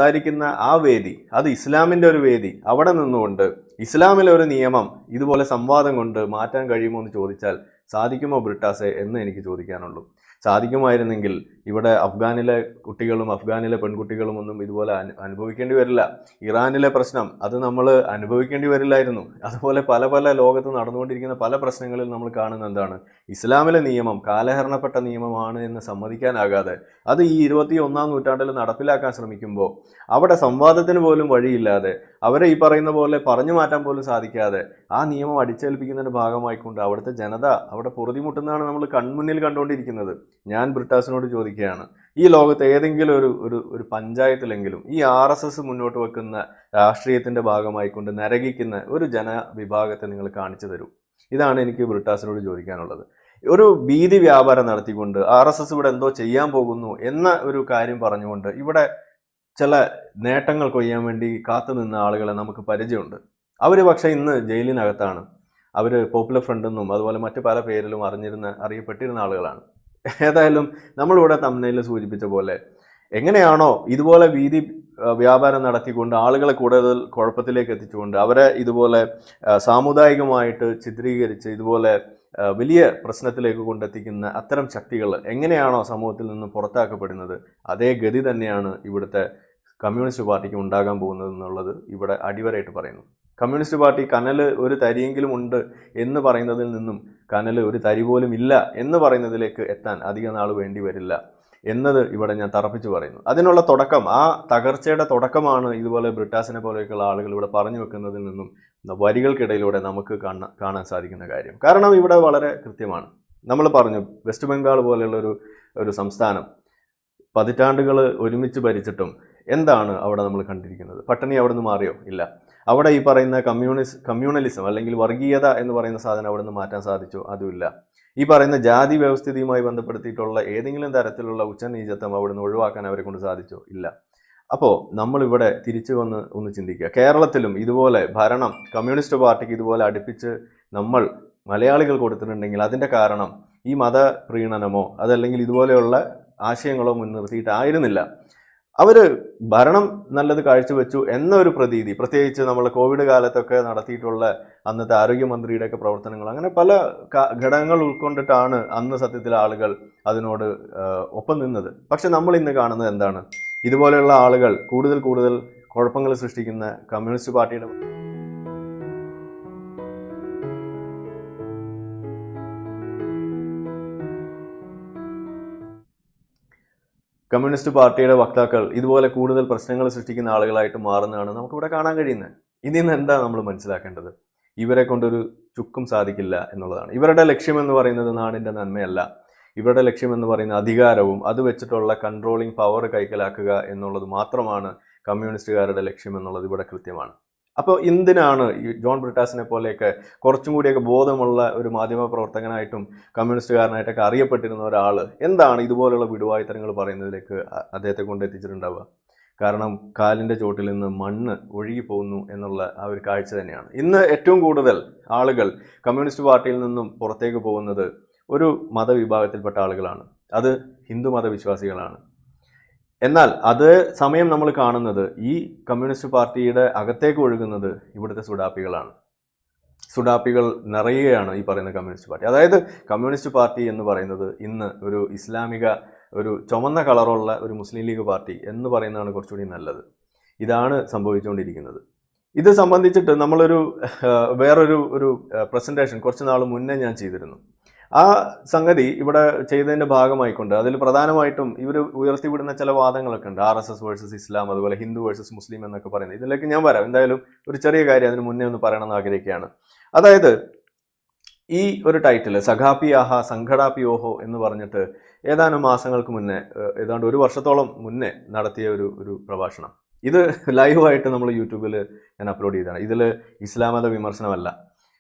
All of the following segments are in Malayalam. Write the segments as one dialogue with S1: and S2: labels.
S1: സംസാരിക്കുന്ന ആ വേദി, അത് ഇസ്ലാമിന്റെ ഒരു വേദി, അവിടെ നിന്നുകൊണ്ട് ഇസ്ലാമിലെ ഒരു നിയമം ഇതുപോലെ സംവാദം കൊണ്ട് മാറ്റാൻ കഴിയുമോ എന്ന് ചോദിച്ചാൽ സാധിക്കുമോ ബ്രിട്ടാസെ എന്ന് എനിക്ക് ചോദിക്കാനുള്ളൂ. സാധിക്കുമായിരുന്നെങ്കിൽ ഇവിടെ അഫ്ഗാനിലെ കുട്ടികളും അഫ്ഗാനിലെ പെൺകുട്ടികളും ഒന്നും ഇതുപോലെ അനുഭവിക്കേണ്ടി വരില്ല. ഇറാനിലെ പ്രശ്നം അത് നമ്മൾ അനുഭവിക്കേണ്ടി വരില്ലായിരുന്നു. അതുപോലെ പല പല ലോകത്ത് നടന്നുകൊണ്ടിരിക്കുന്ന പല പ്രശ്നങ്ങളിൽ നമ്മൾ കാണുന്ന എന്താണ്, ഇസ്ലാമിലെ നിയമം കാലഹരണപ്പെട്ട നിയമമാണ് എന്ന് സമ്മതിക്കാനാകാതെ അത് ഈ 21-ാം നൂറ്റാണ്ടിൽ നടപ്പിലാക്കാൻ ശ്രമിക്കുമ്പോൾ അവിടെ സംവാദത്തിന് പോലും വഴിയില്ലാതെ, അവരെ ഈ പറയുന്ന പോലെ പറഞ്ഞു മാറ്റാൻ പോലും സാധിക്കാതെ ആ നിയമം അടിച്ചേൽപ്പിക്കുന്നതിന്റെ ഭാഗമായിക്കൊണ്ട് അവിടുത്തെ ജനത അവിടെ പൊറുതിമുട്ടുന്നതാണ് നമ്മൾ കൺമുന്നിൽ കണ്ടുകൊണ്ടിരിക്കുന്നത്. ഞാൻ ബ്രിട്ടാസിനോട് ചോദിക്കുകയാണ്, ഈ ലോകത്ത് ഏതെങ്കിലും ഒരു പഞ്ചായത്തിലെങ്കിലും ഈ RSS മുന്നോട്ട് വെക്കുന്ന രാഷ്ട്രീയത്തിന്റെ ഭാഗമായിക്കൊണ്ട് നരകിക്കുന്ന ഒരു ജനവിഭാഗത്തെ നിങ്ങൾ കാണിച്ചു തരൂ. ഇതാണ് എനിക്ക് ബ്രിട്ടാസിനോട് ചോദിക്കാനുള്ളത്. ഒരു ഭീതി വ്യാപാരം നടത്തിക്കൊണ്ട് RSS ഇവിടെ എന്തോ ചെയ്യാൻ പോകുന്നു എന്ന ഒരു കാര്യം പറഞ്ഞുകൊണ്ട് ഇവിടെ ചില നേട്ടങ്ങൾ കൊയ്യാൻ വേണ്ടി കാത്തു നിന്ന ആളുകളെ നമുക്ക് പരിചയമുണ്ട്. അവർ പക്ഷേ ഇന്ന് ജയിലിനകത്താണ്. അവർ പോപ്പുലർ ഫ്രണ്ട് എന്നും അതുപോലെ മറ്റു പല പേരിലും അറിയപ്പെട്ടിരുന്ന ആളുകളാണ്. ഏതായാലും നമ്മളിവിടെ തംബ്നെയിൽ സൂചിപ്പിച്ച പോലെ എങ്ങനെയാണോ ഇതുപോലെ വീതി വ്യാപാരം നടത്തിക്കൊണ്ട് ആളുകളെ കൂടുതൽ കുഴപ്പത്തിലേക്ക് എത്തിച്ചുകൊണ്ട് അവരെ ഇതുപോലെ സാമുദായികമായിട്ട് ചിത്രീകരിച്ച് ഇതുപോലെ വലിയ പ്രശ്നത്തിലേക്ക് കൊണ്ടെത്തിക്കുന്ന അത്തരം ശക്തികൾ എങ്ങനെയാണോ സമൂഹത്തിൽ നിന്ന് പുറത്താക്കപ്പെടുന്നത്, അതേ ഗതി തന്നെയാണ് ഇവിടുത്തെ കമ്മ്യൂണിസ്റ്റ് പാർട്ടിക്ക് ഉണ്ടാകാൻ പോകുന്നത് എന്നുള്ളത് ഇവിടെ അടിവരായിട്ട് പറയുന്നു. കമ്മ്യൂണിസ്റ്റ് പാർട്ടി കനൽ ഒരു തരിയെങ്കിലും ഉണ്ട് എന്ന് പറയുന്നതിൽ നിന്നും കനൽ ഒരു തരി പോലും ഇല്ല എന്ന് പറയുന്നതിലേക്ക് എത്താൻ അധിക നാൾ വേണ്ടി വരില്ല എന്നത് ഇവിടെ ഞാൻ തറപ്പിച്ച് പറയുന്നു. അതിനുള്ള തുടക്കം, ആ തകർച്ചയുടെ തുടക്കമാണ് ഇതുപോലെ ബ്രിട്ടാസിനെ പോലെയൊക്കെയുള്ള ആളുകൾ ഇവിടെ പറഞ്ഞു വെക്കുന്നതിൽ നിന്നും വരികൾക്കിടയിലൂടെ നമുക്ക് കാണാൻ സാധിക്കുന്ന കാര്യം. കാരണം ഇവിടെ വളരെ കൃത്യമാണ്. നമ്മൾ പറഞ്ഞു, വെസ്റ്റ് ബംഗാൾ പോലെയുള്ള ഒരു സംസ്ഥാനം പതിറ്റാണ്ടുകൾ ഒരുമിച്ച് ഭരിച്ചിട്ടും എന്താണ് അവിടെ നമ്മൾ കണ്ടിരിക്കുന്നത്? പട്ടിണി അവിടെ നിന്ന് മാറിയോ? ഇല്ല. അവിടെ ഈ പറയുന്ന കമ്മ്യൂണലിസം അല്ലെങ്കിൽ വർഗീയത എന്ന് പറയുന്ന സാധനം അവിടെ നിന്ന് മാറ്റാൻ സാധിച്ചോ? അതുമില്ല. ഈ പറയുന്ന ജാതി വ്യവസ്ഥിതിയുമായി ബന്ധപ്പെടുത്തിയിട്ടുള്ള ഏതെങ്കിലും തരത്തിലുള്ള ഉച്ചനീചത്വം അവിടെ നിന്ന് ഒഴിവാക്കാൻ അവരെ കൊണ്ട് സാധിച്ചോ? ഇല്ല. അപ്പോൾ നമ്മളിവിടെ തിരിച്ചു വന്ന് ഒന്ന് ചിന്തിക്കുക. കേരളത്തിലും ഇതുപോലെ ഭരണം കമ്മ്യൂണിസ്റ്റ് പാർട്ടിക്ക് ഇതുപോലെ അടുപ്പിച്ച് നമ്മൾ മലയാളികൾ കൊടുത്തിട്ടുണ്ടെങ്കിൽ അതിൻ്റെ കാരണം ഈ മതപ്രീണനമോ അതല്ലെങ്കിൽ ഇതുപോലെയുള്ള ആശയങ്ങളോ മുൻനിർത്തിയിട്ടായിരുന്നില്ല. അവർ ഭരണം നല്ലത് കാഴ്ചവെച്ചു എന്നൊരു പ്രതീതി, പ്രത്യേകിച്ച് നമ്മൾ കോവിഡ് കാലത്തൊക്കെ നടത്തിയിട്ടുള്ള അന്നത്തെ ആരോഗ്യമന്ത്രിയുടെയൊക്കെ പ്രവർത്തനങ്ങൾ, അങ്ങനെ പല ഘടകങ്ങൾ ഉൾക്കൊണ്ടിട്ടാണ് അന്ന് സത്യത്തിൽ ആളുകൾ അതിനോട് ഒപ്പം നിന്നത്. പക്ഷെ നമ്മൾ ഇന്ന് കാണുന്നത് എന്താണ്? ഇതുപോലെയുള്ള ആളുകൾ കൂടുതൽ കുഴപ്പങ്ങൾ സൃഷ്ടിക്കുന്ന കമ്മ്യൂണിസ്റ്റ് പാർട്ടിയുടെ വക്താക്കൾ ഇതുപോലെ കൂടുതൽ പ്രശ്നങ്ങൾ സൃഷ്ടിക്കുന്ന ആളുകളായിട്ട് മാറുന്നതാണ് നമുക്കിവിടെ കാണാൻ കഴിയുന്നത്. ഇതിൽ നിന്ന് എന്താ നമ്മൾ മനസ്സിലാക്കേണ്ടത്? ഇവരെ കൊണ്ടൊരു ചുക്കും സാധിക്കില്ല എന്നുള്ളതാണ്. ഇവരുടെ ലക്ഷ്യം എന്ന് പറയുന്നത് നാടിൻ്റെ നന്മയല്ല. ഇവരുടെ ലക്ഷ്യം എന്ന് പറയുന്ന അധികാരവും അത് വെച്ചിട്ടുള്ള കൺട്രോളിങ് പവർ കൈക്കലാക്കുക എന്നുള്ളത് മാത്രമാണ് കമ്മ്യൂണിസ്റ്റുകാരുടെ ലക്ഷ്യം എന്നുള്ളത് ഇവിടെ കൃത്യമാണ്. അപ്പോൾ എന്തിനാണ് ഈ ജോൺ ബ്രിട്ടാസിനെ പോലെയൊക്കെ കുറച്ചും കൂടിയൊക്കെ ബോധമുള്ള ഒരു മാധ്യമ പ്രവർത്തകനായിട്ടും കമ്മ്യൂണിസ്റ്റുകാരനായിട്ടൊക്കെ അറിയപ്പെട്ടിരുന്ന ഒരാൾ എന്താണ് ഇതുപോലുള്ള വിടുവായുത്തരങ്ങൾ പറയുന്നതിലേക്ക് അദ്ദേഹത്തെ കൊണ്ട് എത്തിച്ചിട്ടുണ്ടാവുക? കാരണം കാലിൻ്റെ ചോട്ടിൽ നിന്ന് മണ്ണ് ഒഴുകി പോകുന്നു എന്നുള്ള ആ ഒരു കാഴ്ച തന്നെയാണ്. ഇന്ന് ഏറ്റവും കൂടുതൽ ആളുകൾ കമ്മ്യൂണിസ്റ്റ് പാർട്ടിയിൽ നിന്നും പുറത്തേക്ക് പോകുന്നത് ഒരു മതവിഭാഗത്തിൽപ്പെട്ട ആളുകളാണ്. അത് ഹിന്ദു മതവിശ്വാസികളാണ്. എന്നാൽ അതേ സമയം നമ്മൾ കാണുന്നത് ഈ കമ്മ്യൂണിസ്റ്റ് പാർട്ടിയുടെ അകത്തേക്ക് ഒഴുകുന്നത് ഇവിടുത്തെ സുഡാപ്പികളാണ്. സുഡാപ്പികൾ നിറയുകയാണ് ഈ പറയുന്ന കമ്മ്യൂണിസ്റ്റ് പാർട്ടി. അതായത് കമ്മ്യൂണിസ്റ്റ് പാർട്ടി എന്ന് പറയുന്നത് ഇന്ന് ഒരു ഇസ്ലാമിക, ഒരു ചുമന്ന കളറുള്ള ഒരു മുസ്ലിം ലീഗ് പാർട്ടി എന്ന് പറയുന്നതാണ് കുറച്ചുകൂടി നല്ലത്. ഇതാണ് സംഭവിച്ചുകൊണ്ടിരിക്കുന്നത്. ഇത് സംബന്ധിച്ചിട്ട് നമ്മളൊരു വേറൊരു പ്രസൻറ്റേഷൻ കുറച്ച് നാൾ മുന്നേ ഞാൻ ചെയ്തിരുന്നു. ആ സംഗതി ഇവിടെ ചെയ്തതിൻ്റെ ഭാഗമായിക്കൊണ്ട് അതിൽ പ്രധാനമായിട്ടും ഇവർ ഉയർത്തിവിടുന്ന ചില വാദങ്ങളൊക്കെ ഉണ്ട്. RSS വേഴ്സസ് ഇസ്ലാം, അതുപോലെ ഹിന്ദു വേഴ്സസ് മുസ്ലിം എന്നൊക്കെ പറയുന്നത്. ഇതിലേക്ക് ഞാൻ വരാം. എന്തായാലും ഒരു ചെറിയ കാര്യം അതിന് മുന്നേ ഒന്ന് പറയണമെന്ന് ആഗ്രഹിക്കുകയാണ്. അതായത് ഈ ഒരു ടൈറ്റിൽ സഖാപ്പി ആഹ സംഘടാപ്പി ഓഹോ എന്ന് പറഞ്ഞിട്ട് ഏതാനും മാസങ്ങൾക്ക് മുന്നേ, ഏതാണ്ട് ഒരു വർഷത്തോളം മുന്നേ നടത്തിയ ഒരു പ്രഭാഷണം. ഇത് ലൈവായിട്ട് നമ്മൾ യൂട്യൂബിൽ ഞാൻ അപ്ലോഡ് ചെയ്തതാണ്. ഇതിൽ ഇസ്ലാം മത വിമർശനമല്ല,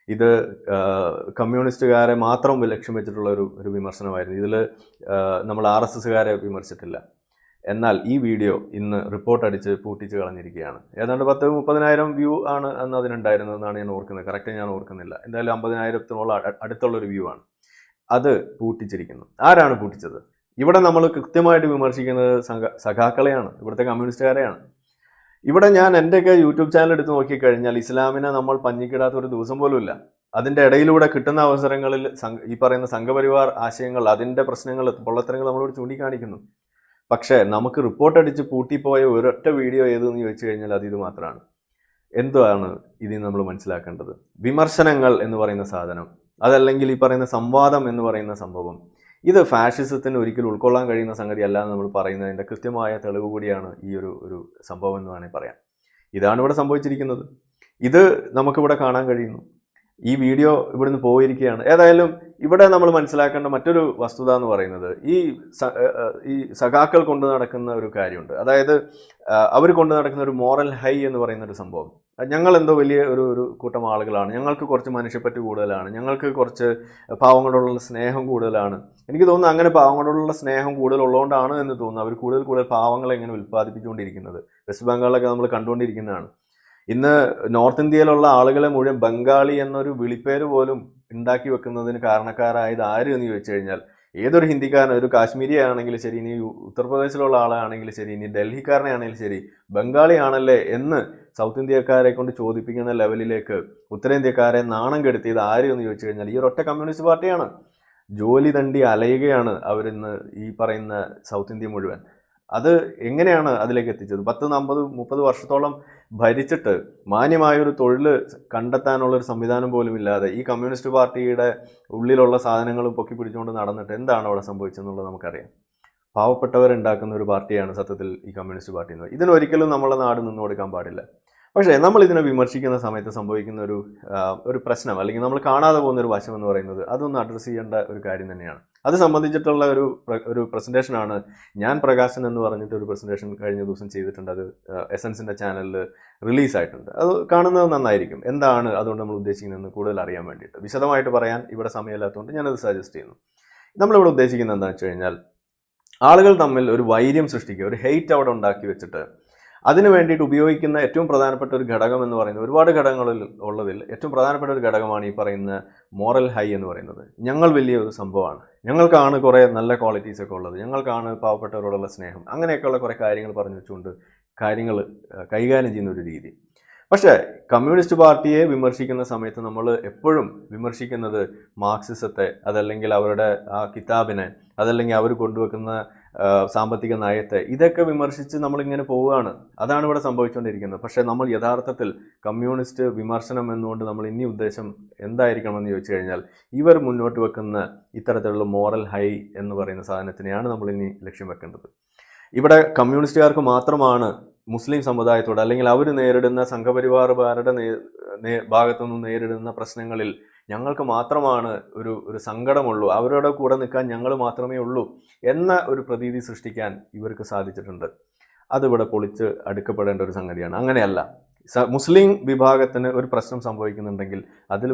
S1: ഇത് കമ്മ്യൂണിസ്റ്റുകാരെ മാത്രം ലക്ഷ്യം വെച്ചിട്ടുള്ള ഒരു വിമർശനമായിരുന്നു. ഇതിൽ നമ്മൾ RSSകാരെ വിമർശിച്ചിട്ടില്ല. എന്നാൽ ഈ വീഡിയോ ഇന്ന് റിപ്പോർട്ട് അടിച്ച് പൂട്ടിച്ച് കളഞ്ഞിരിക്കുകയാണ്. ഏതാണ്ട് 10-30,000 വ്യൂ ആണ് അന്ന് അതിനുണ്ടായിരുന്നതെന്നാണ് ഞാൻ ഓർക്കുന്നത്. കറക്റ്റ് ഞാൻ ഓർക്കുന്നില്ല. എന്തായാലും 50,000-ഓളം അടുത്തുള്ളൊരു വ്യൂ ആണ്. അത് പൂട്ടിച്ചിരിക്കുന്നു. ആരാണ് പൂട്ടിച്ചത്? ഇവിടെ നമ്മൾ കൃത്യമായിട്ട് വിമർശിക്കുന്നത് സഖാക്കളെയാണ്, ഇവിടുത്തെ കമ്മ്യൂണിസ്റ്റുകാരെയാണ്. ഇവിടെ ഞാൻ എൻ്റെയൊക്കെ യൂട്യൂബ് ചാനൽ എടുത്ത് നോക്കിക്കഴിഞ്ഞാൽ ഇസ്ലാമിനെ നമ്മൾ പഞ്ഞിക്കിടാത്ത ഒരു ദിവസം പോലും ഇല്ല. അതിൻ്റെ ഇടയിലൂടെ കിട്ടുന്ന അവസരങ്ങളിൽ ഈ പറയുന്ന സംഘപരിവാർ ആശയങ്ങൾ, അതിൻ്റെ പ്രശ്നങ്ങൾ, പൊള്ളത്തരങ്ങൾ നമ്മളോട് ചൂണ്ടിക്കാണിക്കുന്നു. പക്ഷേ നമുക്ക് റിപ്പോർട്ട് അടിച്ച് പൂട്ടിപ്പോയ ഒരൊറ്റ വീഡിയോ ഏതെന്ന് ചോദിച്ചു കഴിഞ്ഞാൽ അത് ഇത് മാത്രമാണ്. എന്താണ് ഇതിൽ നമ്മൾ മനസ്സിലാക്കേണ്ടത്? വിമർശനങ്ങൾ എന്ന് പറയുന്ന സാധനം, അതല്ലെങ്കിൽ ഈ പറയുന്ന സംവാദം എന്ന് പറയുന്ന സംഭവം, ഇത് ഫാഷിസത്തിന് ഒരിക്കലും ഉൾക്കൊള്ളാൻ കഴിയുന്ന സംഗതി അല്ല എന്ന് നമ്മൾ പറയുന്നതിൻ്റെ കൃത്യമായ തെളിവ് കൂടിയാണ് ഈ ഒരു സംഭവം എന്ന് വേണമെങ്കിൽ പറയാം. ഇതാണ് ഇവിടെ സംഭവിച്ചിരിക്കുന്നത്. ഇത് നമുക്കിവിടെ കാണാൻ കഴിയുന്നു. ഈ വീഡിയോ ഇവിടുന്ന് പോയിരിക്കുകയാണ്. ഏതായാലും ഇവിടെ നമ്മൾ മനസ്സിലാക്കേണ്ട മറ്റൊരു വസ്തുത എന്ന് പറയുന്നത് ഈ സഖാക്കൾ കൊണ്ടു നടക്കുന്ന ഒരു കാര്യമുണ്ട്. അതായത് അവർ കൊണ്ടു നടക്കുന്ന ഒരു മോറൽ ഹൈ എന്ന് പറയുന്ന ഒരു സംഭവം. ഞങ്ങൾ എന്തോ വലിയ ഒരു കൂട്ടം ആളുകളാണ്, ഞങ്ങൾക്ക് കുറച്ച് മനുഷ്യപ്പറ്റ് കൂടുതലാണ്, ഞങ്ങൾക്ക് കുറച്ച് പാവങ്ങളോടുള്ള സ്നേഹം കൂടുതലാണ്. എനിക്ക് തോന്നുന്നു അങ്ങനെ പാവങ്ങളോടുള്ള സ്നേഹം കൂടുതലുള്ളതുകൊണ്ടാണ് എന്ന് തോന്നുന്നു അവർ കൂടുതൽ പാവങ്ങളെ ഇങ്ങനെ ഉൽപ്പാദിപ്പിച്ചുകൊണ്ടിരിക്കുന്നത്. വെസ്റ്റ് ബംഗാളിലൊക്കെ നമ്മൾ കണ്ടുകൊണ്ടിരിക്കുന്നതാണ്. ഇന്ന് നോർത്ത് ഇന്ത്യയിലുള്ള ആളുകളെ മുഴുവൻ ബംഗാളി എന്നൊരു വിളിപ്പേര് പോലും ഉണ്ടാക്കി വെക്കുന്നതിന് കാരണക്കാരായത് ആര് എന്ന് ചോദിച്ചു കഴിഞ്ഞാൽ ഏതൊരു ഹിന്ദിക്കാരൻ, ഒരു കാശ്മീരി ആണെങ്കിലും ശരി, ഇനി ഉത്തർപ്രദേശിലുള്ള ആളാണെങ്കിലും ശരി, ഇനി ഡൽഹിക്കാരനെ ആണെങ്കിലും ശരി, ബംഗാളി ആണല്ലേ എന്ന് സൗത്ത് ഇന്ത്യക്കാരെ കൊണ്ട് ചോദിപ്പിക്കുന്ന ലെവലിലേക്ക് ഉത്തരേന്ത്യക്കാരെ നാണം കെടുത്തിയത് ആര് എന്ന് ചോദിച്ചു കഴിഞ്ഞാൽ ഈ ഒരൊറ്റ കമ്മ്യൂണിസ്റ്റ് പാർട്ടിയാണ്. ജോലി തണ്ടി അലയുകയാണ് അവരിന്ന് ഈ പറയുന്ന സൗത്ത് ഇന്ത്യ മുഴുവൻ. അത് എങ്ങനെയാണ് അതിലേക്ക് എത്തിച്ചത്? 40-30 വർഷത്തോളം ഭരിച്ചിട്ട് മാന്യമായൊരു തൊഴിൽ കണ്ടെത്താനുള്ളൊരു സംവിധാനം പോലും ഇല്ലാതെ ഈ കമ്മ്യൂണിസ്റ്റ് പാർട്ടിയുടെ ഉള്ളിലുള്ള സാധനങ്ങളും പൊക്കി പിടിച്ചുകൊണ്ട് നടന്നിട്ട് എന്താണ് അവിടെ സംഭവിച്ചതെന്നുള്ളത് നമുക്കറിയാം. പാവപ്പെട്ടവരുണ്ടാക്കുന്ന ഒരു പാർട്ടിയാണ് സത്യത്തിൽ ഈ കമ്മ്യൂണിസ്റ്റ് പാർട്ടി എന്ന്. ഇതിനൊരിക്കലും നമ്മളെ നാട് നിന്നു കൊടുക്കാൻ പാടില്ല. പക്ഷേ നമ്മൾ ഇതിനെ വിമർശിക്കുന്ന സമയത്ത് സംഭവിക്കുന്ന ഒരു പ്രശ്നം, അല്ലെങ്കിൽ നമ്മൾ കാണാതെ പോകുന്ന ഒരു വശം എന്ന് പറയുന്നത് അതൊന്ന് അഡ്രസ്സ് ചെയ്യേണ്ട ഒരു കാര്യം തന്നെയാണ്. അത് സംബന്ധിച്ചിട്ടുള്ള ഒരു പ്രസൻറ്റേഷനാണ് ഞാൻ പ്രകാശൻ എന്ന് പറഞ്ഞിട്ട് ഒരു പ്രസൻറ്റേഷൻ കഴിഞ്ഞ ദിവസം ചെയ്തിട്ടുണ്ട്. അത് എസൻസിൻ്റെ ചാനലിൽ റിലീസായിട്ടുണ്ട്. അത് കാണുന്നത് നന്നായിരിക്കും. എന്താണ് അതുകൊണ്ട് നമ്മൾ ഉദ്ദേശിക്കുന്നതെന്ന് കൂടുതൽ അറിയാൻ വേണ്ടിയിട്ട് വിശദമായിട്ട് പറയാൻ ഇവിടെ സമയമില്ലാത്തതുകൊണ്ട് ഞാനത് സജസ്റ്റ് ചെയ്യുന്നു. നമ്മളിവിടെ ഉദ്ദേശിക്കുന്നത് എന്താണെന്ന് വെച്ച് കഴിഞ്ഞാൽ ആളുകൾ തമ്മിൽ ഒരു വൈര്യം സൃഷ്ടിക്കുക, ഒരു ഹെയ്റ്റ് അവിടെ ഉണ്ടാക്കി വെച്ചിട്ട് അതിന് വേണ്ടിയിട്ട് ഉപയോഗിക്കുന്ന ഏറ്റവും പ്രധാനപ്പെട്ട ഒരു ഘടകം എന്ന് പറയുന്നത്, ഒരുപാട് ഘടകങ്ങളിൽ ഉള്ളതിൽ ഏറ്റവും പ്രധാനപ്പെട്ട ഒരു ഘടകമാണ് ഈ പറയുന്ന മോറൽ ഹൈ എന്ന് പറയുന്നത്. ഞങ്ങൾ വലിയ ഒരു സംഭവമാണ്, ഞങ്ങൾക്കാണ് കുറേ നല്ല ക്വാളിറ്റീസൊക്കെ ഉള്ളത്, ഞങ്ങൾക്കാണ് പാവപ്പെട്ടവരോടുള്ള സ്നേഹം, അങ്ങനെയൊക്കെയുള്ള കുറേ കാര്യങ്ങൾ പറഞ്ഞു വെച്ചുകൊണ്ട് കാര്യങ്ങൾ കൈകാര്യം ചെയ്യുന്ന ഒരു രീതി. പക്ഷേ കമ്മ്യൂണിസ്റ്റ് പാർട്ടിയെ വിമർശിക്കുന്ന സമയത്ത് നമ്മൾ എപ്പോഴും വിമർശിക്കുന്നത് മാർക്സിസത്തെ, അതല്ലെങ്കിൽ അവരുടെ ആ കിതാബിനെ, അതല്ലെങ്കിൽ അവർ കൊണ്ടുവെക്കുന്ന സാമ്പത്തിക നയത്തെ, ഇതൊക്കെ വിമർശിച്ച് നമ്മളിങ്ങനെ പോവുകയാണ്. അതാണ് ഇവിടെ സംഭവിച്ചുകൊണ്ടിരിക്കുന്നത്. പക്ഷേ നമ്മൾ യഥാർത്ഥത്തിൽ കമ്മ്യൂണിസ്റ്റ് വിമർശനം എന്നുകൊണ്ട് നമ്മൾ ഇനി ഉദ്ദേശം എന്തായിരിക്കണമെന്ന് ചോദിച്ചു കഴിഞ്ഞാൽ ഇവർ മുന്നോട്ട് വെക്കുന്ന ഇത്തരത്തിലുള്ള മോറൽ ഹൈ എന്ന് പറയുന്ന സാധനത്തിനെയാണ് നമ്മൾ ഇനി ലക്ഷ്യം വെക്കേണ്ടത്. ഇവിടെ കമ്മ്യൂണിസ്റ്റുകാർക്ക് മാത്രമാണ് മുസ്ലിം സമുദായത്തോട്, അല്ലെങ്കിൽ അവർ നേരിടുന്ന സംഘപരിവാറുകാരുടെ ഭാഗത്തുനിന്ന് നേരിടുന്ന പ്രശ്നങ്ങളിൽ ഞങ്ങൾക്ക് മാത്രമാണ് ഒരു സങ്കടമുള്ളൂ, അവരുടെ കൂടെ നിൽക്കാൻ ഞങ്ങൾ മാത്രമേ ഉള്ളൂ എന്ന ഒരു പ്രതീതി സൃഷ്ടിക്കാൻ ഇവർക്ക് സാധിച്ചിട്ടുണ്ട്. അതിവിടെ പൊളിച്ച് അടുക്കപ്പെടേണ്ട ഒരു സംഗതിയാണ്. അങ്ങനെയല്ല. മുസ്ലിം വിഭാഗത്തിന് ഒരു പ്രശ്നം സംഭവിക്കുന്നുണ്ടെങ്കിൽ അതിൽ